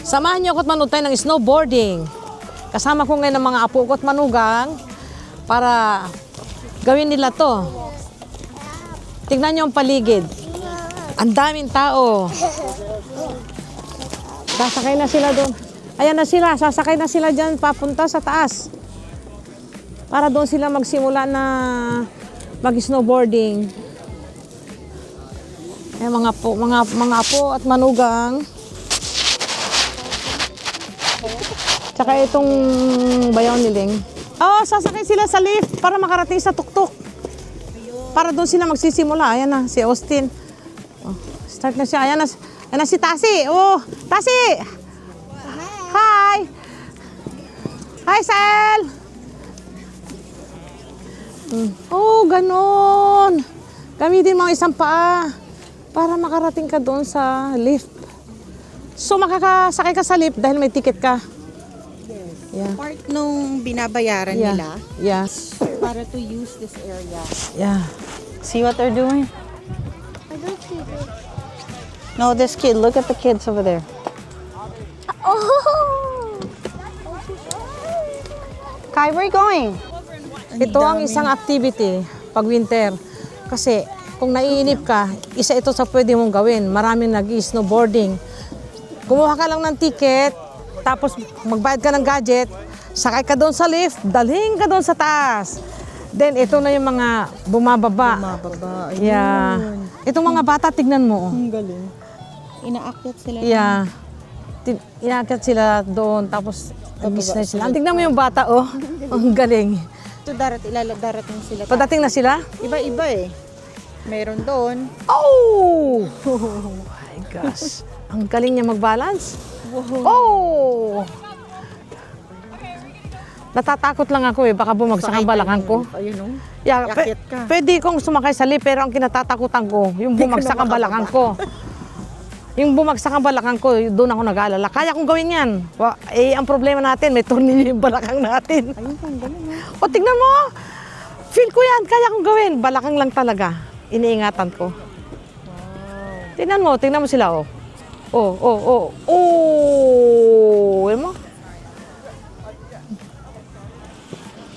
Samahan niyo ako at manood tayo ng snowboarding. Kasama ko ngayon ng mga apo ko at manugang para gawin nila to. Tignan niyo ang paligid. Ang daming tao. Sasakay na sila doon. Ayan na sila, sasakay na sila dyan papunta sa taas. Para doon sila magsimula na mag-snowboarding. Ayan, mga apo at manugang. Tsaka itong bayaw niling. Oh, sasakay sila sa lift para makarating sa tuktok. Para doon sila magsisimula. Ayan na, si Austin. Oh, start na siya. Ayan na si Tasi. Oh, Tasi! Hi! Hi, Sal! Oh, ganon. Gamitin mo ang isang paa para makarating ka doon sa lift. So, makakasakay ka sa lift dahil may ticket ka. Yeah. Part nung binabayaran nila Yes. para to use this area. Yeah. See what they're doing? I don't see this. No, this kid. Look at the kids over there. Oh! Kai, where are you going? Ito ang isang activity pag winter. Kasi kung naiinip ka, isa ito sa pwede mong gawin. Maraming nag-snowboarding. Kumuha ka lang ng ticket, tapos magbayad ka ng gadget, sakay ka doon sa lift, dalhin ka doon sa taas. Then ito na yung mga bumababa. Mababa. Yeah. Itong mga bata, tignan mo. Ang galing. Inaakyat sila. Yeah. Inaakyat sila doon, tapos nag-gis na sila. Tignan mo yung bata, oh. Ang galing. Ito darating sila. Padating na sila? Iba-iba eh. Meron doon. Oh! Oh my gosh. Ang galing niya mag-balance. Oh! Natatakot lang ako eh. Baka bumagsak ang balakang ko. Ayun o. Yeah, Iakyat ka. pwede kong sumakay sa lift, pero ang kinatatakutan ko, yung bumagsak ang balakang ko. Yung bumagsak ang balakang ko, doon ako nag-aalala. Kaya kong gawin yan. Ang problema natin, may tornilyo yung balakang natin. Ayun, ang galing o. O, tignan mo. Feel ko yan. Kaya kong gawin. Balakang lang talaga. Iniingatan ko. Tignan mo sila, oh. Alam mo?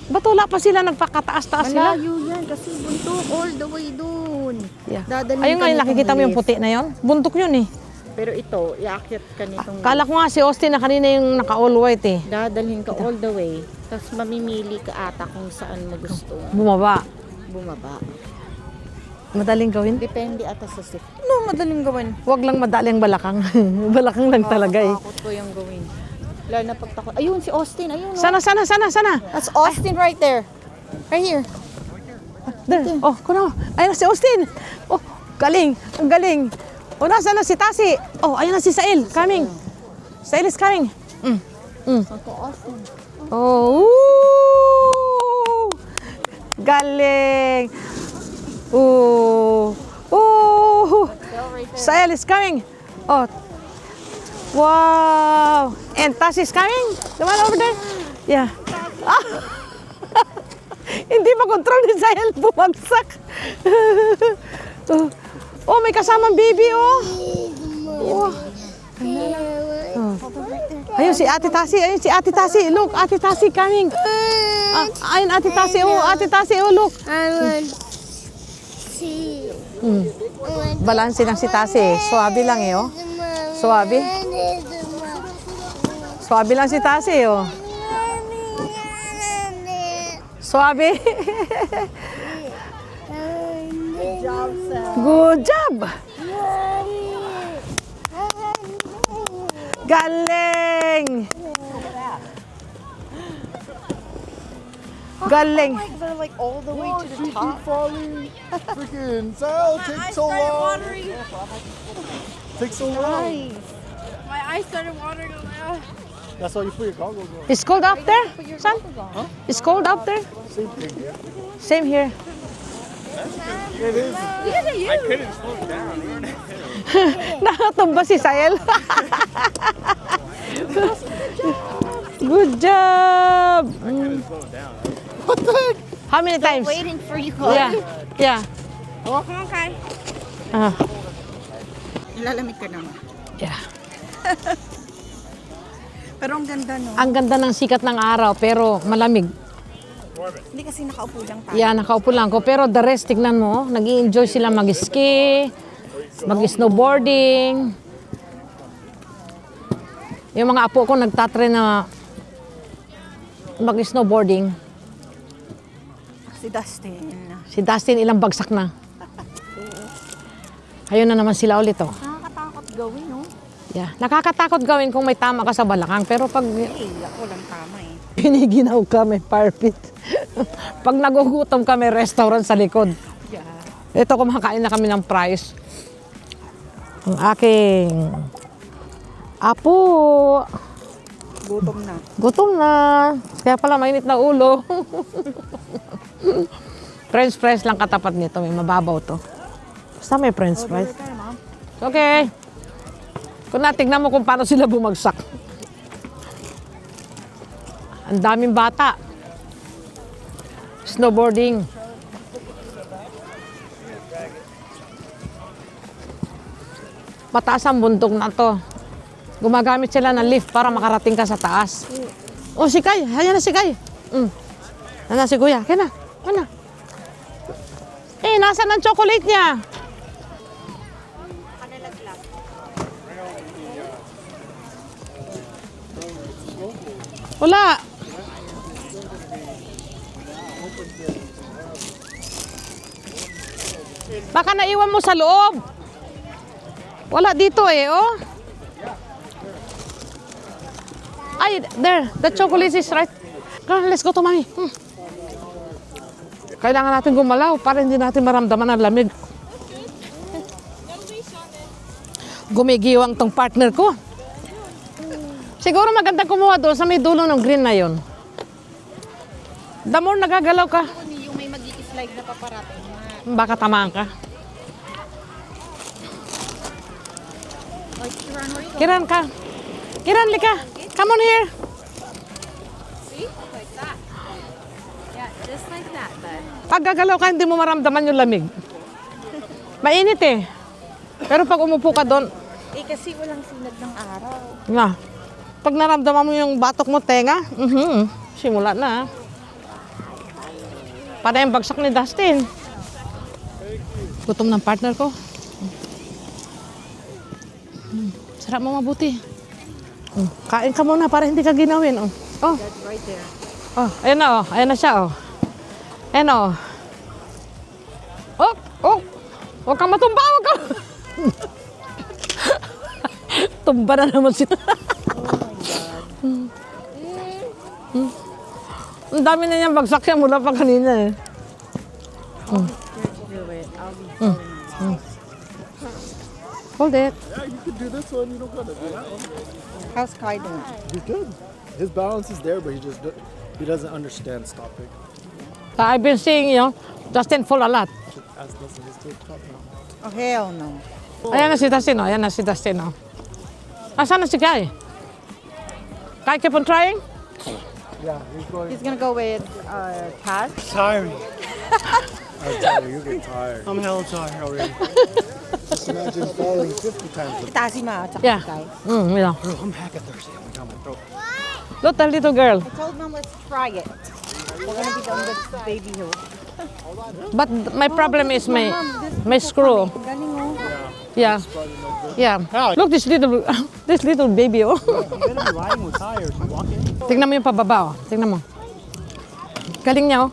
Ba't wala pa sila nagpakataas-taas sila? Malayo yan kasi buntok all the way doon. Yeah. Dadalhin Ayun ka nga, nitong nakikita mo yung lift. puti na yon. Buntok yun eh. Pero ito, iakyat ka nitong Kala ko nga si Austin na kanina yung naka-all white eh. dadalhin ka all the way. Tapos mamimili ka ata kung saan mo gusto Bumaba. bumaba. Madaling gawin? Depende ata sa safety. No, madaling gawin. Huwag lang madaling balakang. Balakang lang talaga eh. Takot ko yung gawin. Lalo na pagtakot. Ayun, si Austin. Ayun. Sana. That's Austin right there. Right here. There. Oh, kuno. Ayun na si Austin. Oh, galing. Ang galing. Oh, nasa na si Tasi. Oh, ayun na si Sail. Coming. Sail is coming. Ako, Austin. Oh, woo! Galing. Oh. Oh. Sail is coming. Oh. Wow. And Tasi is coming. The one over there. Yeah. Ah. Hindi makontrol ni Sail. Bumagsak. Oh, may kasamang baby, oh. Oh. Ayun, si Ate Tasi. Ayun, si Ate Tasi. Look, Ate Tasi coming. Ayun, Ate Tasi. Oh, Ate Tasi. Oh, look. I want to see. Balanse lang si Tasi. Swabe lang, eh, oh. Swabe. Swabe lang si Tasi, oh. Swabe. Good job. Galing. Galing. They're like all the way to the top. Falling. Freaking Sal, take so long. Take so long. My eyes started watering. That's why you put your goggles on. It's cold up there, son? It's cold up there? Same thing, yeah. Same here. It is. I couldn't slow down. Nakatumba si Sael. Good job. What the heck? How many times? Waiting for you. Yeah. Yeah. Come on, Kai. Ah, Ilalamig ka naman. yeah. Pero ang ganda, no? Ang ganda ng sikat ng araw, pero malamig. Hindi kasi nakaupo lang tayo. Yan, nakaupo lang ko. Pero the rest, tignan mo, nag-i-enjoy sila mag-ski, mag-snowboarding. Yung mga apo ko nagtatry na mag-snowboarding. Si Dustin. Si Dustin ilang bagsak na. Ayun na naman sila ulit, oh. Nakakatakot gawin, no? Yeah. Nakakatakot gawin kung may tama ka sa balakang, pero pag Ako lang tama eh. piniginaw ka, may fire pit. Pag nagugutom ka, may restaurant sa likod. Yeah. Ito, kumakain na kami ng fries. Ang aking apo. Gutom na. Gutom na. Kaya pala mainit na ulo. French fries lang katapat nito. May mababaw to. Basta may French fries. Okay. Kung natignan mo kung paano sila bumagsak. Ang daming bata. Snowboarding. Mataas ang bundok na to. Gumagamit sila ng lift para makarating ka sa taas. Oh, si Kay. Ayan na si Kay. Ayan na si Kuya. Kaya na. Ayan na. Eh, nasaan ang chocolate niya? Wala. Baka naiwan mo sa loob. Wala dito eh, oh. Ay, there. The chocolate is right. Come, let's go to mommy. Kailangan natin gumalaw para hindi natin maramdaman ang lamig. Gumigiwang tong partner ko. Siguro maganda kumuha doon sa may dulo ng green na yon. The more nagagalaw ka, Yung may mag-i-slide na paparating na. baka tamaan ka. Kiran ka. Kiran, lika. Come on here. Just like that, bud. Pag gagalaw ka, hindi mo maramdaman yung lamig. Mainit eh. Pero pag umupo ka doon, Eh, kasi walang sinag ng araw. na, pag naramdaman mo yung batok mo, tenga, simula na. Para yung bagsak ni Dustin. Gutom ng partner ko. Sarap mo mabuti. Kain ka muna para hindi ka ginawin. Oh. Oh. Right there. Oh, ayan na oh. Ayan na siya oh. Ayan oh. Oh, oh. Huwag kang matumba, huwag kang. Tumba na naman siya. Ang dami na niyang bagsak siya mula pa kanina eh. Hold it. Yeah, you could do this one. You don't gotta do that one. How's Kai doing? He's good. His balance is there, but he doesn't understand stopping. I've been seeing, Dustin fall a lot. Ask Dustin, he's still top now. Oh, hell no. Ayan na si Dustin, oh. Ayan na si Dustin, oh. Nasaan na si Kai? Kai, keep on trying? Yeah, he's going. He's gonna go with Taz. Tiring. I tell you, you get tired. I'm hella tired already. Just imagine falling 50 times. Tasi ma, tsaka Yeah. si Kai. Yeah. Bro, I'm hecka thirsty. Oh my god, my throat. Look, that little girl. I told Mom, let's try it. We're gonna be done with baby hill. But my problem is my screw. Galing oh. Yeah. Yeah. Look, this little baby, oh. You're gonna be riding with tires. You walking? Tingnan mo yung pababa, oh. Tingnan mo. Galing niya, oh.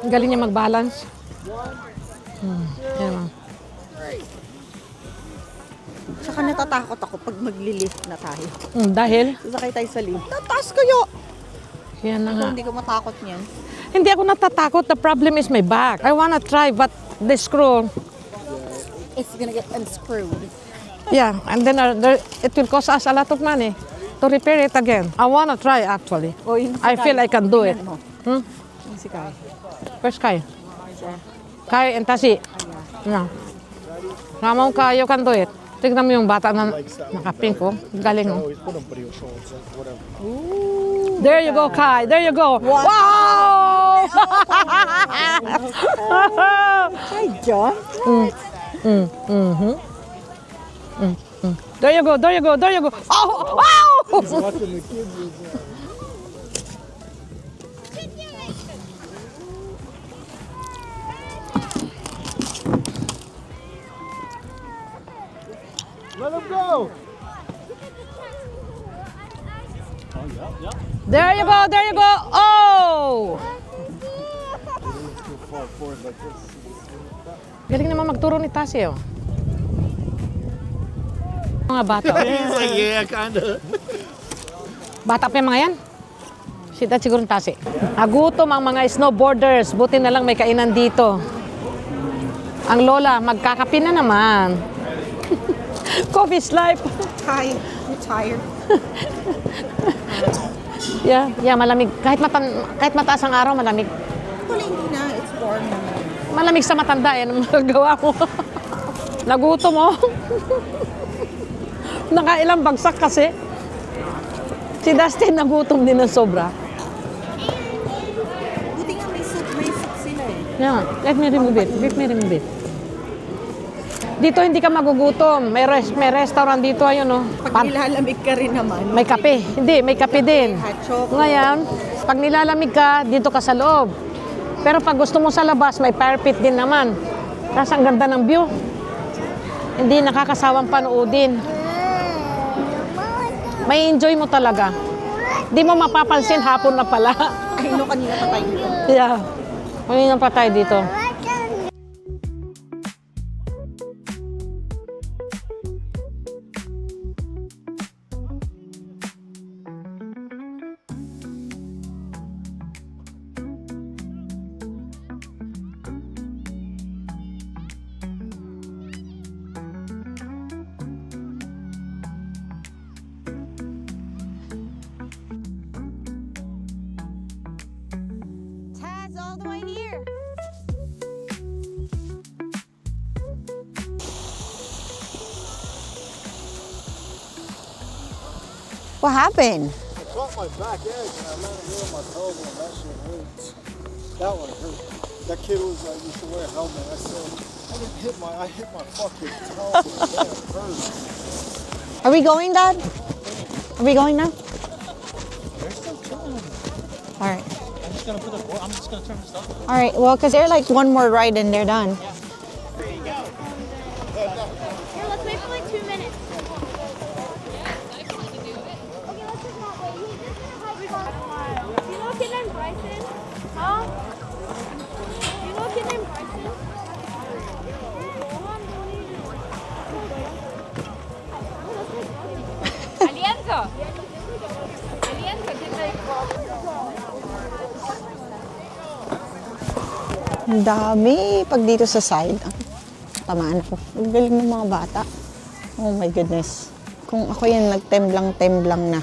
Galing niya mag-balance. Yan, oh. Tsaka natatakot ako pag magli-lift na tayo. Dahil, Sasakay tayo sa lift. Tataas kayo! yan na So, nga. hindi ko matakot niyan. Hindi ako natatakot. The problem is my back. I wanna try, but the screw, It's gonna get unscrewed. yeah. And then it will cost us a lot of money to repair it again. I wanna try, actually. O, yun si I feel Kai. I can do it. Tingnan mo. Hmm? Yun si Kai. Where's Kai? Kai and Tasi. No. Ramon Kai, you can do it. Tignan mo yung bata na nakapink ko. Galing oh. Always put him pretty short. So whatever. There you go, Kai. There you go. Wow! Hi, John. There you go, there you go, there you go. Oh, wow! Watching the kids is Let him go! There you go, there you go. Oh! Fall forward like this. Galing naman magturo ni Tasi, oh. Mga bata. He's like, yeah, kinda. Bata pa yung mga yan? Sita siguro ni Tasi. Nagutom ang mga snowboarders. Buti na lang may kainan dito. Ang lola, magkakape na naman. Coffee's life. Tired. I'm tired. Yeah, malamig. Kahit mataas ang araw, malamig. Wala, hindi na. It's warm naman. Malamig sa matanda, yan ang magagawa ko. Nagutom, oh. Nakailang bagsak kasi. Si Dustin nagutom din ng sobra. Buti nga may soup sila eh. Yeah, let me remove it. Dito hindi ka magugutom. May restaurant dito, ayun, oh. Pag nilalamig ka rin naman. May kape. Hindi, may kape din. Hot chocolate. Ngayon, pag nilalamig ka, dito ka sa loob. Pero pag gusto mo sa labas, may fire pit din naman. Tapos ang ganda ng view. Hindi nakakasawang panoodin. May enjoy mo talaga. Hindi mo mapapansin, hapon na pala. Ay, no, kanina pa tayo dito. Yeah. Kanina pa tayo dito. Tad's all the way here. What happened? I caught my back edge and I landed here on my elbow and that shit hurts. That one hurt. That kid was like, you should wear a helmet. I said, I hit my fucking toe. That hurt. Are we going, Dad? Are we going now? All right. I'm just gonna turn this off. All right. Well, because they're like one more ride and they're done. Here, let's wait for like 2 minutes. Okay, let's just not wait. Do you know a kid named Bryson? Huh? Do you know a kid named Bryson? Alianza! Alianza, did they... Ang dami pag dito sa side. Tamaan ako. Ang galing ng mga bata. Oh my goodness. Kung ako yan nagtemblang-temblang na.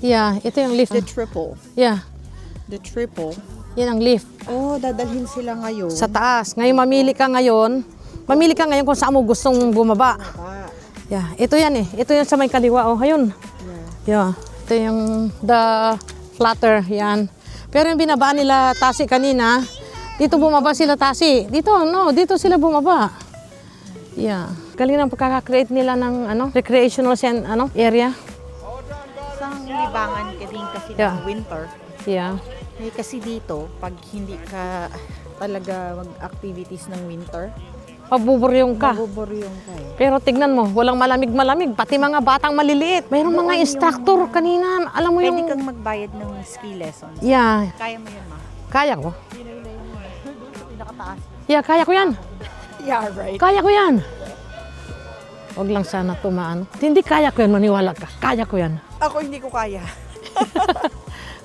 Yeah, ito yung lift. The triple. Yeah, The triple. yan ang lift. Oh, dadalhin sila ngayon. Sa taas. Ngayon, mamili ka ngayon kung saan mo gustong bumaba. Yeah, ito yan eh. Ito yan sa may kaliwa. Oh, ayun. Yeah. Ito yung the flatter. Yan. Pero yung binaba nila Tasi kanina, dito bumaba sila Tasi. Dito, no. Dito sila bumaba. Yeah. Galing ng pagkaka-create nila ng recreational area. Isang libangan ka din kasi Yeah. ng winter. Yeah. Eh, kasi dito, pag hindi ka talaga mag-activities ng winter, Pabuburyong ka. mabuburyong ka eh. Pero tignan mo, walang malamig-malamig. Pati mga batang maliliit. Mayroong mga instructor kanina. Alam mo Pwede yung... kang magbayad ng ski lessons. Yeah. Kaya mo yun, ma? Kaya ko. Pinakataas. Yeah, kaya ko yan. Yeah, right. Kaya ko yan. Huwag lang sana tumaan. Hindi kaya ko yan, maniwala ka. Kaya ko yan. Ako hindi ko kaya.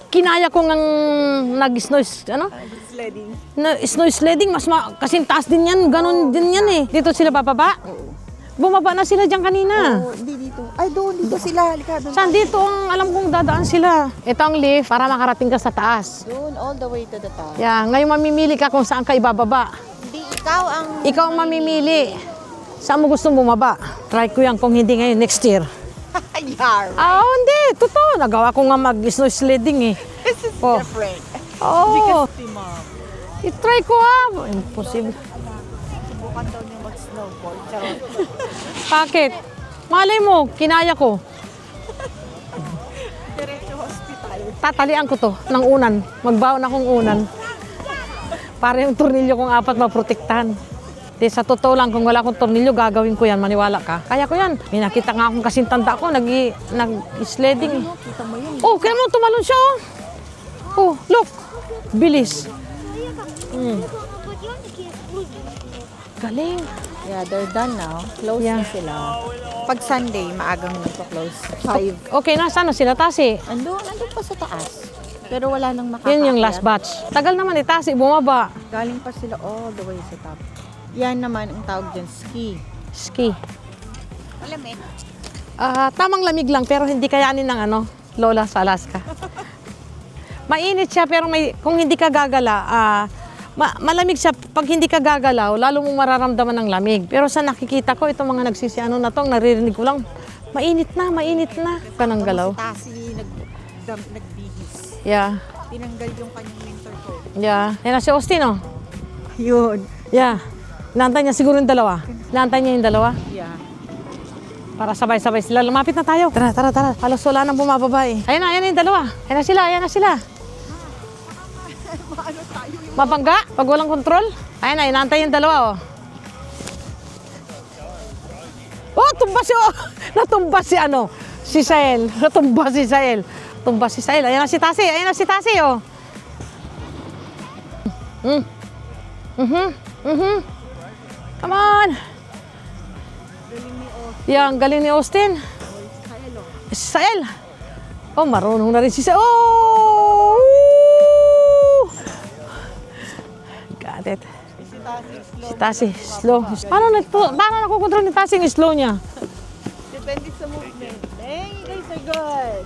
Kinaya ko ngang nag-snow, Sledding. snow sledding. Kasing taas din yan. Ganon din yan eh. Dito sila bababa. Bumaba na sila dyan kanina. Oh, hindi dito. Ay, doon. Dito sila. Halika doon. Saan dito ang alam kong dadaan sila? Ito ang lift para makarating ka sa taas. Doon, all the way to the top. Yeah, ngayon mamimili ka kung saan ka ibababa. Hindi, ikaw ang... Ikaw ang mamimili. Saan mo gustong bumaba? Try ko yan kung hindi ngayon, next year. Yeah, right. Ah, hindi. Totoo. Nagawa ko nga mag-snow sledding eh. This is Oh. different. Oo. Si mom. I-try ko ah. Imposible. Subukan daw niya mag snowboard. Charot. Bakit? Malay mo, kinaya ko. Diretso hospital. Tatalian ko to ng unan. Magbaon akong unan. Para yung tornilyo kong 4 maprotektahan. Di sa totoo lang, kung wala akong tornilyo, gagawin ko yan. Maniwala ka. Kaya ko yan. May nakita nga akong kasing tanda ko, nag-sledding. Oh, kaya mo tumalon siya, oh. Oh, look. Bilis. Galing. Yeah, they're done now. Close Yeah. na sila. Pag Sunday, maagang nagpa-close. 5. Okay na, sana sila Tasi. Andun pa sa taas. Pero wala nang makakaakyat. Yun yung last batch. Tagal naman eh, Tasi, bumaba. Galing pa sila all the way sa top. Yan naman ang tawag dyan, ski. Ski. Malamig. Tamang lamig lang, pero hindi kayanin ng lola sa Alaska. Mainit siya, pero kung hindi ka gagala, malamig siya. Pag hindi ka gagalaw, lalo mong mararamdaman ng lamig. Pero sa nakikita ko, itong mga nagsisiano na to, naririnig ko lang, mainit na. Kanang galaw. Si Tasi nagbihis. Yeah. Tinanggal yung kanyang winter coat. Yeah. Yan na si Austin, oh. Yun. Yeah. Inaantay niya siguro yung dalawa. Inaantay niya yung dalawa. Yeah. Para sabay-sabay sila. Lumapit na tayo. Tara. Halos wala nang bumababa eh. Ayan na yung dalawa. Ayan na sila. Mabangga? Pag walang kontrol? Ayan na, inaantay yung dalawa, oh. Oh, tumba si, oh. Natumba si si Sael. Natumba si Sael. Ayan na si Tasi, oh. Come on. Yan, galing ni Austin. Si Sael. Oh, marunong na rin si Sael. Oh! Got it. Si Tasi, slow. Paano nakukontrol ni Tasi yung slow niya? Depende sa movement. Hey, you guys are good.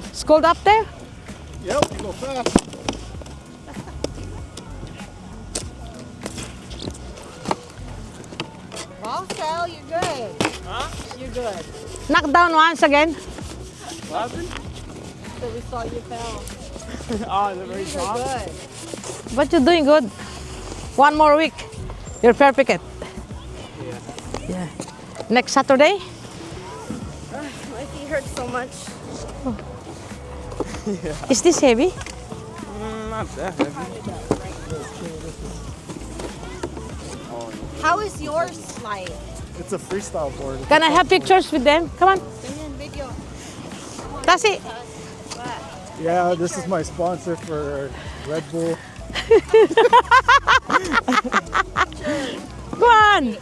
It's cold up there? Yep, you go fast. Wow, Sal, you're good. Huh? You're good. Knock down once again. What happened? So we saw you fell. Oh, the very You're top. good. But you're doing good. One more week. You're perfect. Yeah. Next Saturday? My feet hurt so much. Is this heavy? Not that heavy. How is your slide? It's a freestyle board. Can I have pictures with them? Come on. Ganyan, video. Tasi. Yeah, this is my sponsor for Red Bull. Come on.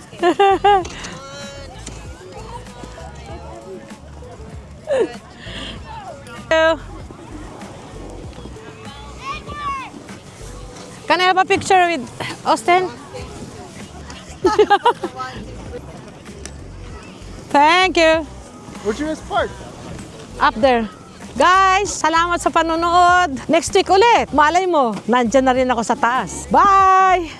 Can I have a picture with Austin? Thank you. Where'd you guys park? Up there. Guys, salamat sa panonood. Next week ulit. Malay mo, nandyan na rin ako sa taas. Bye!